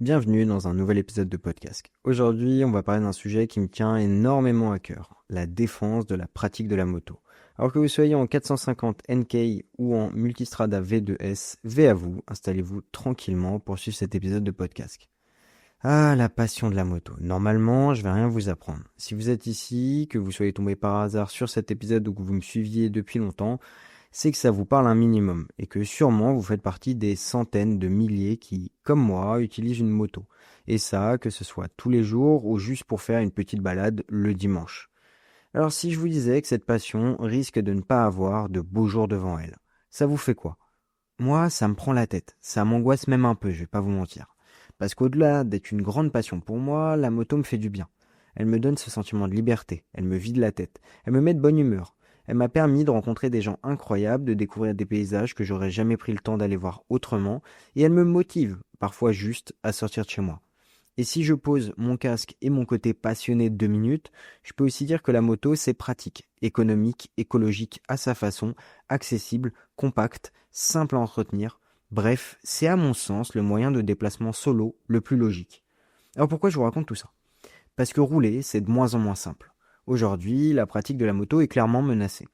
Bienvenue dans un nouvel épisode de podcast. Aujourd'hui, on va parler d'un sujet qui me tient énormément à cœur, la défense de la pratique de la moto. Alors que vous soyez en 450 NK ou en Multistrada V2S, V à vous, installez-vous tranquillement pour suivre cet épisode de podcast. Ah, la passion de la moto. Normalement, je vais rien vous apprendre. Si vous êtes ici, que vous soyez tombé par hasard sur cet épisode ou que vous me suiviez depuis longtemps, c'est que ça vous parle un minimum et que sûrement vous faites partie des centaines de milliers qui, comme moi, utilisent une moto. Et ça, que ce soit tous les jours ou juste pour faire une petite balade le dimanche. Alors si je vous disais que cette passion risque de ne pas avoir de beaux jours devant elle, ça vous fait quoi? Moi, ça me prend la tête. Ça m'angoisse même un peu, je vais pas vous mentir. Parce qu'au-delà d'être une grande passion pour moi, la moto me fait du bien. Elle me donne ce sentiment de liberté, elle me vide la tête, elle me met de bonne humeur. Elle m'a permis de rencontrer des gens incroyables, de découvrir des paysages que j'aurais jamais pris le temps d'aller voir autrement, et elle me motive, parfois juste, à sortir de chez moi. Et si je pose mon casque et mon côté passionné de 2 minutes, je peux aussi dire que la moto, c'est pratique, économique, écologique à sa façon, accessible, compacte, simple à entretenir. Bref, c'est à mon sens le moyen de déplacement solo le plus logique. Alors pourquoi je vous raconte tout ça? Parce que rouler, c'est de moins en moins simple. Aujourd'hui, la pratique de la moto est clairement menacée.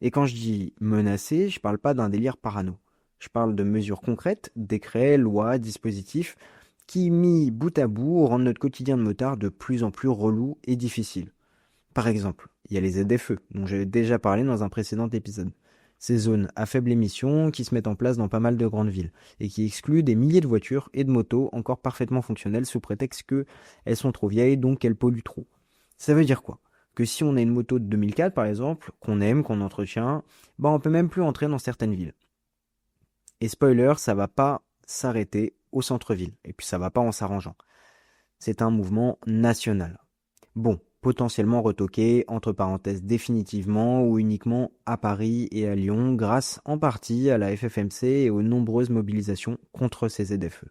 Et quand je dis menacée, je parle pas d'un délire parano. Je parle de mesures concrètes, décrets, lois, dispositifs, qui, mis bout à bout, rendent notre quotidien de motard de plus en plus relou et difficile. Par exemple, il y a les ZFE, dont j'avais déjà parlé dans un précédent épisode. Ces zones à faible émission qui se mettent en place dans pas mal de grandes villes et qui excluent des milliers de voitures et de motos encore parfaitement fonctionnelles sous prétexte qu'elles sont trop vieilles donc qu'elles polluent trop. Ça veut dire quoi? Que si on a une moto de 2004 par exemple, qu'on aime, qu'on entretient, on peut même plus entrer dans certaines villes. Et spoiler, ça va pas s'arrêter au centre-ville et puis ça va pas en s'arrangeant. C'est un mouvement national. Bon, potentiellement retoqué, entre parenthèses définitivement ou uniquement à Paris et à Lyon, grâce en partie à la FFMC et aux nombreuses mobilisations contre ces ZFE.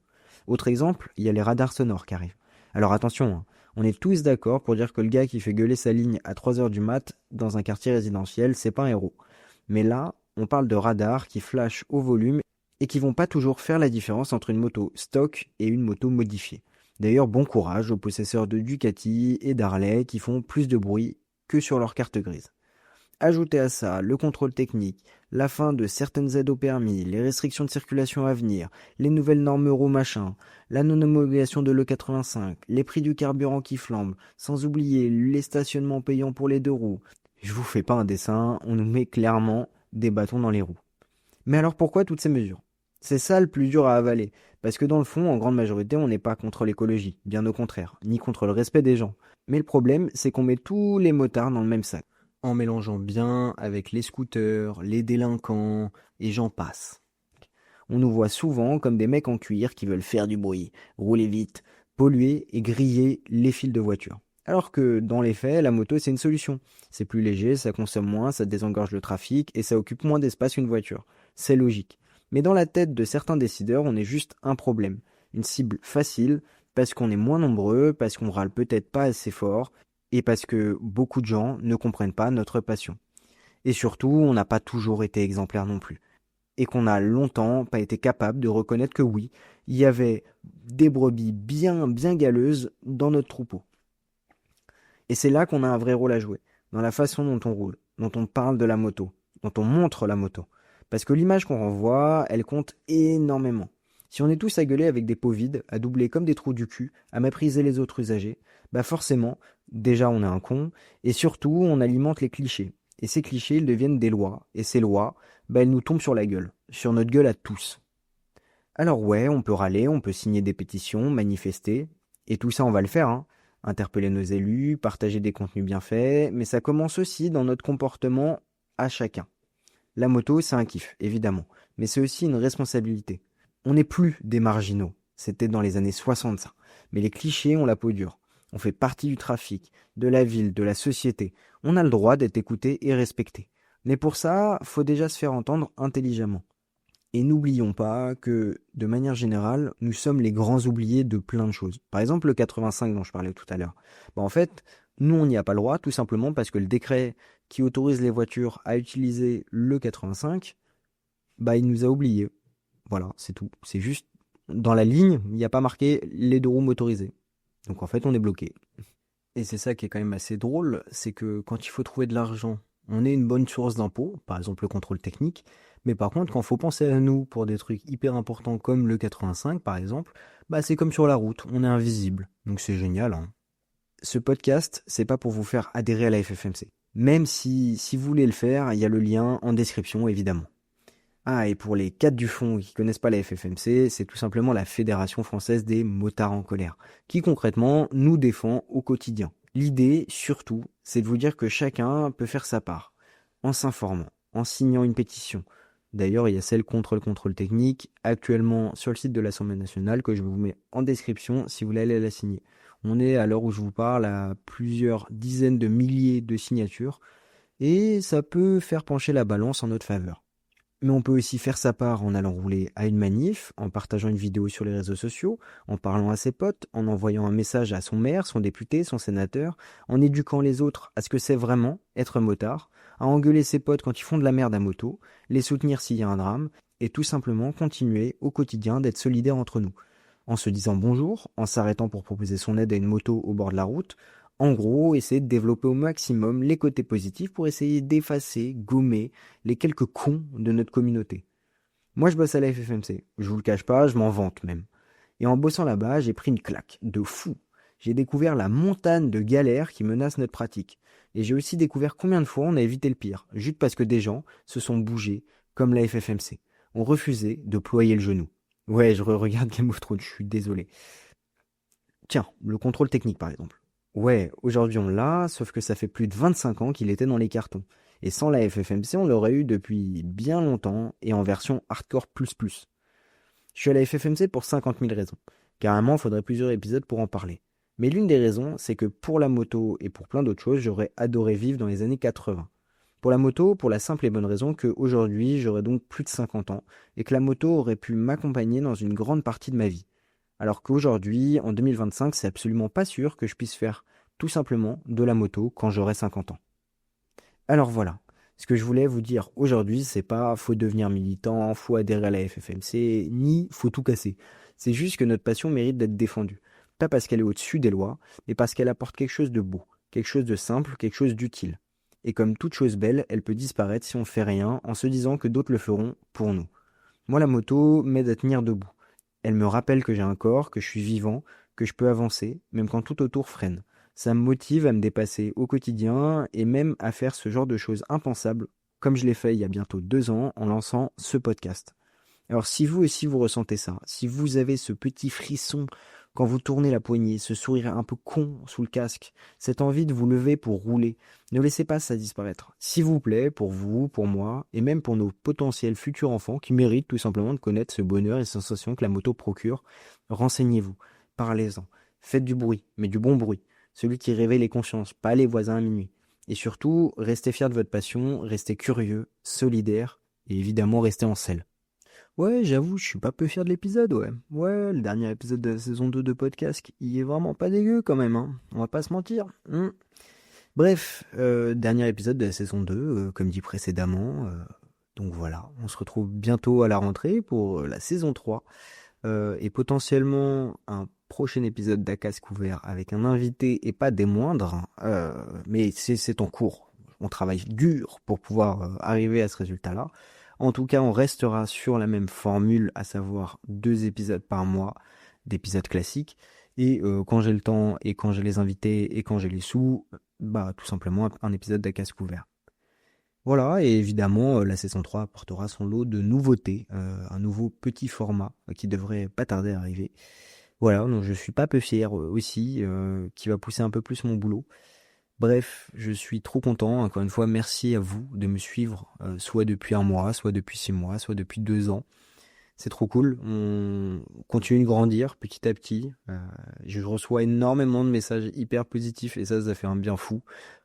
Autre exemple, il y a les radars sonores qui arrivent. Alors attention, hein, on est tous d'accord pour dire que le gars qui fait gueuler sa ligne à 3 heures du mat dans un quartier résidentiel, c'est pas un héros. Mais là, on parle de radars qui flashent au volume et qui vont pas toujours faire la différence entre une moto stock et une moto modifiée. D'ailleurs, bon courage aux possesseurs de Ducati et d'Harley qui font plus de bruit que sur leur carte grise. Ajoutez à ça le contrôle technique, la fin de certaines aides au permis, les restrictions de circulation à venir, les nouvelles normes euro machin, la non-homologation de l'E85, les prix du carburant qui flambent, sans oublier les stationnements payants pour les 2 roues. Je vous fais pas un dessin, on nous met clairement des bâtons dans les roues. Mais alors pourquoi toutes ces mesures? C'est ça le plus dur à avaler, parce que dans le fond, en grande majorité, on n'est pas contre l'écologie, bien au contraire, ni contre le respect des gens. Mais le problème, c'est qu'on met tous les motards dans le même sac, en mélangeant bien avec les scooters, les délinquants, et j'en passe. On nous voit souvent comme des mecs en cuir qui veulent faire du bruit, rouler vite, polluer et griller les fils de voiture. Alors que dans les faits, la moto c'est une solution. C'est plus léger, ça consomme moins, ça désengorge le trafic et ça occupe moins d'espace qu'une voiture. C'est logique. Mais dans la tête de certains décideurs, on est juste un problème. Une cible facile, parce qu'on est moins nombreux, parce qu'on râle peut-être pas assez fort, et parce que beaucoup de gens ne comprennent pas notre passion. Et surtout, on n'a pas toujours été exemplaire non plus et qu'on a longtemps pas été capable de reconnaître que oui, il y avait des brebis bien, bien galeuses dans notre troupeau. Et c'est là qu'on a un vrai rôle à jouer, dans la façon dont on roule, dont on parle de la moto, dont on montre la moto. Parce que l'image qu'on renvoie, elle compte énormément. Si on est tous à gueuler avec des pots vides, à doubler comme des trous du cul, à mépriser les autres usagers, forcément, déjà on est un con, et surtout on alimente les clichés. Et ces clichés, ils deviennent des lois, et ces lois, elles nous tombent sur la gueule, sur notre gueule à tous. Alors ouais, on peut râler, on peut signer des pétitions, manifester, et tout ça on va le faire, hein. Interpeller nos élus, partager des contenus bien faits, mais ça commence aussi dans notre comportement à chacun. La moto, c'est un kiff, évidemment, mais c'est aussi une responsabilité. On n'est plus des marginaux, c'était dans les années 60 ça, mais les clichés ont la peau dure. On fait partie du trafic, de la ville, de la société. On a le droit d'être écouté et respecté. Mais pour ça, faut déjà se faire entendre intelligemment. Et n'oublions pas que, de manière générale, nous sommes les grands oubliés de plein de choses. Par exemple, le 85 dont je parlais tout à l'heure. En fait, nous, on n'y a pas le droit, tout simplement parce que le décret qui autorise les voitures à utiliser le 85, il nous a oubliés. Voilà, c'est tout. C'est juste, dans la ligne, il n'y a pas marqué les 2 roues motorisées. Donc en fait, on est bloqué. Et c'est ça qui est quand même assez drôle, c'est que quand il faut trouver de l'argent, on est une bonne source d'impôts, par exemple le contrôle technique, mais par contre, quand il faut penser à nous pour des trucs hyper importants comme le 85 par exemple, bah c'est comme sur la route, on est invisible. Donc c'est génial, hein. Ce podcast, c'est pas pour vous faire adhérer à la FFMC. Même si vous voulez le faire, il y a le lien en description évidemment. Ah, et pour les 4 du fond qui connaissent pas la FFMC, c'est tout simplement la Fédération française des motards en colère, qui concrètement nous défend au quotidien. L'idée, surtout, c'est de vous dire que chacun peut faire sa part, en s'informant, en signant une pétition. D'ailleurs, il y a celle contre le contrôle technique, actuellement sur le site de l'Assemblée nationale, que je vous mets en description si vous voulez aller la signer. On est, à l'heure où je vous parle, à plusieurs dizaines de milliers de signatures, et ça peut faire pencher la balance en notre faveur. Mais on peut aussi faire sa part en allant rouler à une manif, en partageant une vidéo sur les réseaux sociaux, en parlant à ses potes, en envoyant un message à son maire, son député, son sénateur, en éduquant les autres à ce que c'est vraiment être motard, à engueuler ses potes quand ils font de la merde à moto, les soutenir s'il y a un drame, et tout simplement continuer au quotidien d'être solidaires entre nous. En se disant bonjour, en s'arrêtant pour proposer son aide à une moto au bord de la route, en gros, essayer de développer au maximum les côtés positifs pour essayer d'effacer, gommer les quelques cons de notre communauté. Moi, je bosse à la FFMC. Je vous le cache pas, je m'en vante même. Et en bossant là-bas, j'ai pris une claque de fou. J'ai découvert la montagne de galères qui menacent notre pratique. Et j'ai aussi découvert combien de fois on a évité le pire, juste parce que des gens se sont bougés, comme la FFMC. Ont refusé de ployer le genou. Ouais, je regarde Game of Thrones, je suis désolé. Tiens, le contrôle technique par exemple. Ouais, aujourd'hui on l'a, sauf que ça fait plus de 25 ans qu'il était dans les cartons. Et sans la FFMC, on l'aurait eu depuis bien longtemps et en version hardcore plus plus. Je suis à la FFMC pour 50 000 raisons. Carrément, il faudrait plusieurs épisodes pour en parler. Mais l'une des raisons, c'est que pour la moto et pour plein d'autres choses, j'aurais adoré vivre dans les années 80. Pour la moto, pour la simple et bonne raison qu'aujourd'hui, j'aurais donc plus de 50 ans et que la moto aurait pu m'accompagner dans une grande partie de ma vie. Alors qu'aujourd'hui, en 2025, c'est absolument pas sûr que je puisse faire tout simplement de la moto quand j'aurai 50 ans. Alors voilà, ce que je voulais vous dire aujourd'hui, c'est pas faut devenir militant, faut adhérer à la FFMC, ni faut tout casser. C'est juste que notre passion mérite d'être défendue. Pas parce qu'elle est au-dessus des lois, mais parce qu'elle apporte quelque chose de beau, quelque chose de simple, quelque chose d'utile. Et comme toute chose belle, elle peut disparaître si on fait rien en se disant que d'autres le feront pour nous. Moi, la moto m'aide à tenir debout. Elle me rappelle que j'ai un corps, que je suis vivant, que je peux avancer, même quand tout autour freine. Ça me motive à me dépasser au quotidien et même à faire ce genre de choses impensables, comme je l'ai fait il y a bientôt 2 ans en lançant ce podcast. Alors si vous aussi vous ressentez ça, si vous avez ce petit frisson quand vous tournez la poignée, ce sourire un peu con sous le casque, cette envie de vous lever pour rouler, ne laissez pas ça disparaître. S'il vous plaît, pour vous, pour moi, et même pour nos potentiels futurs enfants qui méritent tout simplement de connaître ce bonheur et ces sensations que la moto procure, renseignez-vous, parlez-en, faites du bruit, mais du bon bruit, celui qui réveille les consciences, pas les voisins à minuit. Et surtout, restez fiers de votre passion, restez curieux, solidaires, et évidemment restez en selle. Ouais, j'avoue, je suis pas peu fier de l'épisode, ouais. Ouais, le dernier épisode de la saison 2 de podcast, il est vraiment pas dégueu quand même, hein. On va pas se mentir. Bref, dernier épisode de la saison 2, comme dit précédemment. Donc voilà, on se retrouve bientôt à la rentrée pour la saison 3. Et potentiellement un prochain épisode d'Acas couvert avec un invité et pas des moindres. Mais c'est en cours. On travaille dur pour pouvoir arriver à ce résultat-là. En tout cas, on restera sur la même formule, à savoir 2 épisodes par mois, d'épisodes classiques. Et quand j'ai le temps, et quand j'ai les invités, et quand j'ai les sous, bah tout simplement un épisode d'Acas couvert. Voilà, et évidemment, la saison 3 apportera son lot de nouveautés, un nouveau petit format qui devrait pas tarder à arriver. Voilà, donc je suis pas peu fier aussi, qui va pousser un peu plus mon boulot. Bref, je suis trop content. Encore une fois, merci à vous de me suivre, soit depuis 1 mois, soit depuis 6 mois, soit depuis 2 ans. C'est trop cool. On continue de grandir petit à petit. Je reçois énormément de messages hyper positifs et ça fait un bien fou.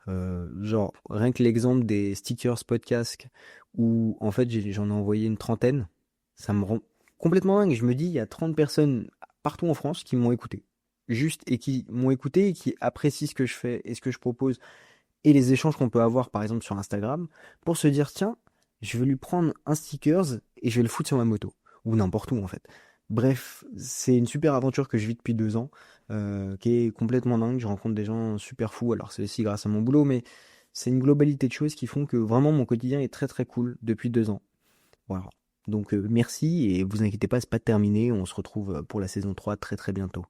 Genre, rien que l'exemple des stickers podcast où en fait j'en ai envoyé une trentaine, ça me rend complètement dingue. Je me dis, il y a 30 personnes partout en France qui m'ont écouté. Juste et qui m'ont écouté et qui apprécient ce que je fais et ce que je propose et les échanges qu'on peut avoir par exemple sur Instagram pour se dire, tiens, je vais lui prendre un stickers et je vais le foutre sur ma moto ou n'importe où en fait. Bref, c'est une super aventure que je vis depuis 2 ans, qui est complètement dingue. Je rencontre des gens super fous, alors c'est aussi grâce à mon boulot, mais c'est une globalité de choses qui font que vraiment mon quotidien est très très cool depuis 2 ans. Voilà. Donc merci et vous inquiétez pas, c'est pas terminé. On se retrouve pour la saison 3 très très bientôt.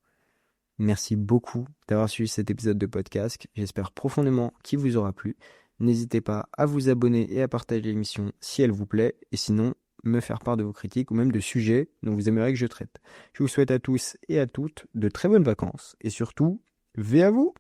Merci beaucoup d'avoir suivi cet épisode de podcast. J'espère profondément qu'il vous aura plu. N'hésitez pas à vous abonner et à partager l'émission si elle vous plaît. Et sinon, me faire part de vos critiques ou même de sujets dont vous aimeriez que je traite. Je vous souhaite à tous et à toutes de très bonnes vacances. Et surtout, veillez à vous!